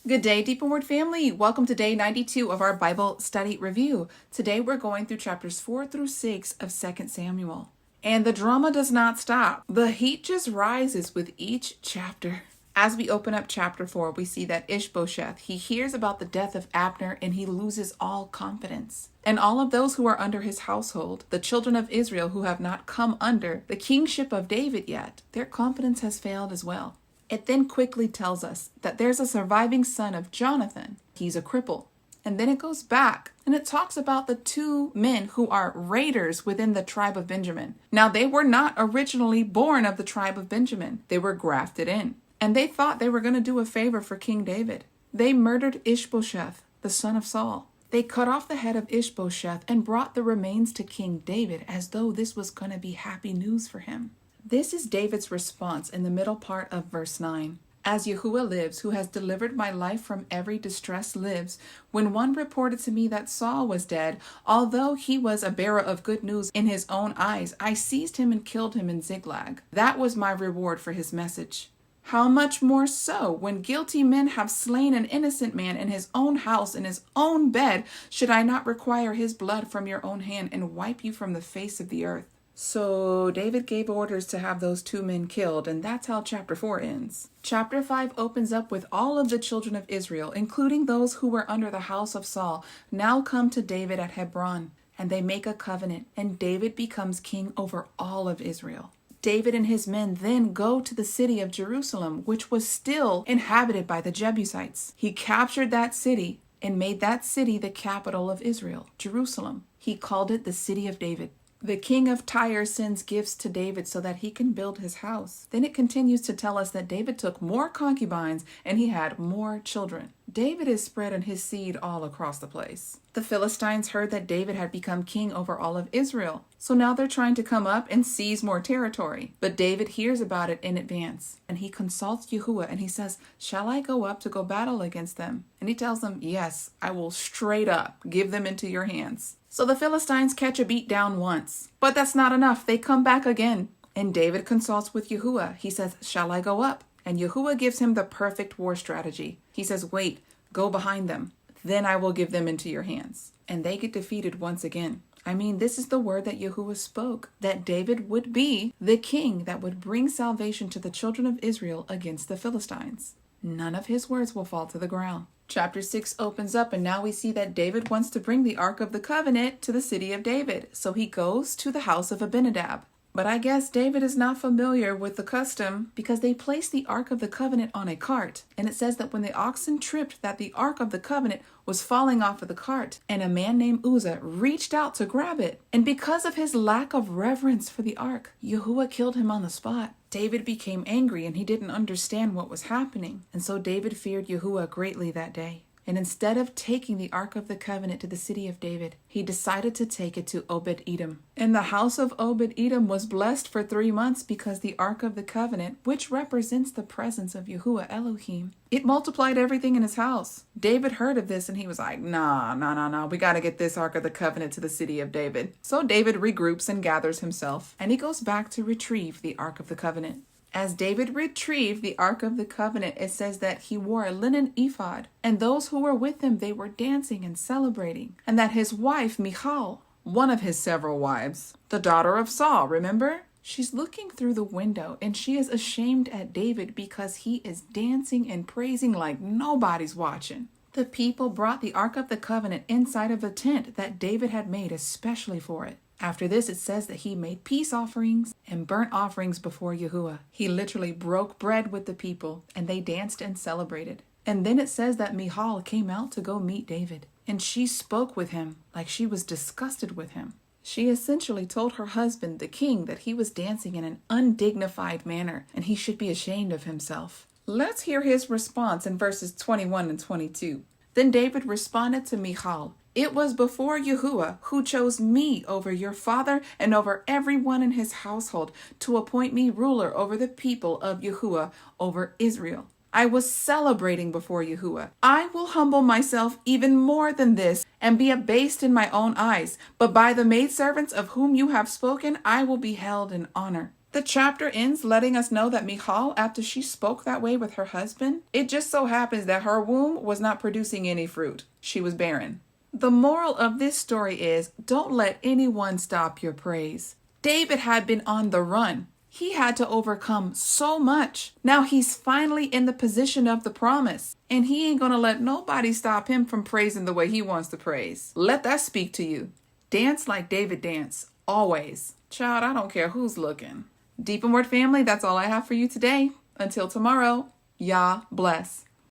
Good day, Deep Word family. Welcome to day 92 of our Bible study review. Today we're going through chapters 4 through 6 of 2 Samuel. And the drama does not stop. The heat just rises with each chapter. As we open up chapter 4, we see that Ishbosheth, he hears about the death of Abner and he loses all confidence. And all of those who are under his household, the children of Israel who have not come under the kingship of David yet, their confidence has failed as well. It then quickly tells us that there's a surviving son of Jonathan. He's a cripple. And then it goes back and it talks about the two men who are raiders within the tribe of Benjamin. Now, they were not originally born of the tribe of Benjamin. They were grafted in. And they thought they were going to do a favor for King David. They murdered Ish-bosheth, the son of Saul. They cut off the head of Ish-bosheth and brought the remains to King David as though this was going to be happy news for him. This is David's response in the middle part of verse 9. As Yahuwah lives, who has delivered my life from every distress lives, when one reported to me that Saul was dead, although he was a bearer of good news in his own eyes, I seized him and killed him in Ziklag. That was my reward for his message. How much more so, when guilty men have slain an innocent man in his own house, in his own bed, should I not require his blood from your own hand and wipe you from the face of the earth? So David gave orders to have those two men killed, and that's how chapter 4 ends. Chapter 5 opens up with all of the children of Israel, including those who were under the house of Saul, now come to David at Hebron, and they make a covenant, and David becomes king over all of Israel. David and his men then go to the city of Jerusalem, which was still inhabited by the Jebusites. He captured that city and made that city the capital of Israel, Jerusalem. He called it the city of David. The king of Tyre sends gifts to David so that he can build his house. Then it continues to tell us that David took more concubines and he had more children. David is spreading his seed all across the place. The Philistines heard that David had become king over all of Israel. So now they're trying to come up and seize more territory. But David hears about it in advance. And he consults Yahuwah and he says, shall I go up to go battle against them? And he tells them, yes, I will straight up give them into your hands. So the Philistines catch a beat down once. But that's not enough. They come back again. And David consults with Yahuwah. He says, shall I go up? And Yahuwah gives him the perfect war strategy. He says, wait, go behind them. Then I will give them into your hands. And they get defeated once again. I mean, this is the word that Yahuwah spoke, that David would be the king that would bring salvation to the children of Israel against the Philistines. None of his words will fall to the ground. Chapter 6 opens up, and now we see that David wants to bring the Ark of the Covenant to the city of David. So he goes to the house of Abinadab. But I guess David is not familiar with the custom because they placed the Ark of the Covenant on a cart. And it says that when the oxen tripped, that the Ark of the Covenant was falling off of the cart. And a man named Uzzah reached out to grab it. And because of his lack of reverence for the Ark, Yahuwah killed him on the spot. David became angry and he didn't understand what was happening. And so David feared Yahuwah greatly that day. And instead of taking the Ark of the Covenant to the city of David, he decided to take it to Obed-Edom. And the house of Obed-Edom was blessed for 3 months because the Ark of the Covenant, which represents the presence of Yahuwah Elohim, it multiplied everything in his house. David heard of this and he was like, nah, we got to get this Ark of the Covenant to the city of David. So David regroups and gathers himself, and he goes back to retrieve the Ark of the Covenant. As David retrieved the Ark of the Covenant, it says that he wore a linen ephod, and those who were with him, they were dancing and celebrating, and that his wife, Michal, one of his several wives, the daughter of Saul, remember? She's looking through the window, and she is ashamed at David because he is dancing and praising like nobody's watching. The people brought the Ark of the Covenant inside of a tent that David had made especially for it. After this, it says that he made peace offerings and burnt offerings before Yahuwah. He literally broke bread with the people, and they danced and celebrated. And then it says that Michal came out to go meet David, and she spoke with him like she was disgusted with him. She essentially told her husband, the king, that he was dancing in an undignified manner, and he should be ashamed of himself. Let's hear his response in verses 21 and 22. Then David responded to Michal, it was before Yahuwah who chose me over your father and over everyone in his household to appoint me ruler over the people of Yahuwah, over Israel. I was celebrating before Yahuwah. I will humble myself even more than this and be abased in my own eyes, but by the maidservants of whom you have spoken, I will be held in honor. The chapter ends letting us know that Michal, after she spoke that way with her husband, it just so happens that her womb was not producing any fruit. She was barren. The moral of this story is, don't let anyone stop your praise. David had been on the run. He had to overcome so much. Now he's finally in the position of the promise, and he ain't gonna let nobody stop him from praising the way he wants to praise. Let that speak to you. Dance like David danced, always. Child, I don't care who's looking. Deep and Word family, that's all I have for you today. Until tomorrow, Yah bless.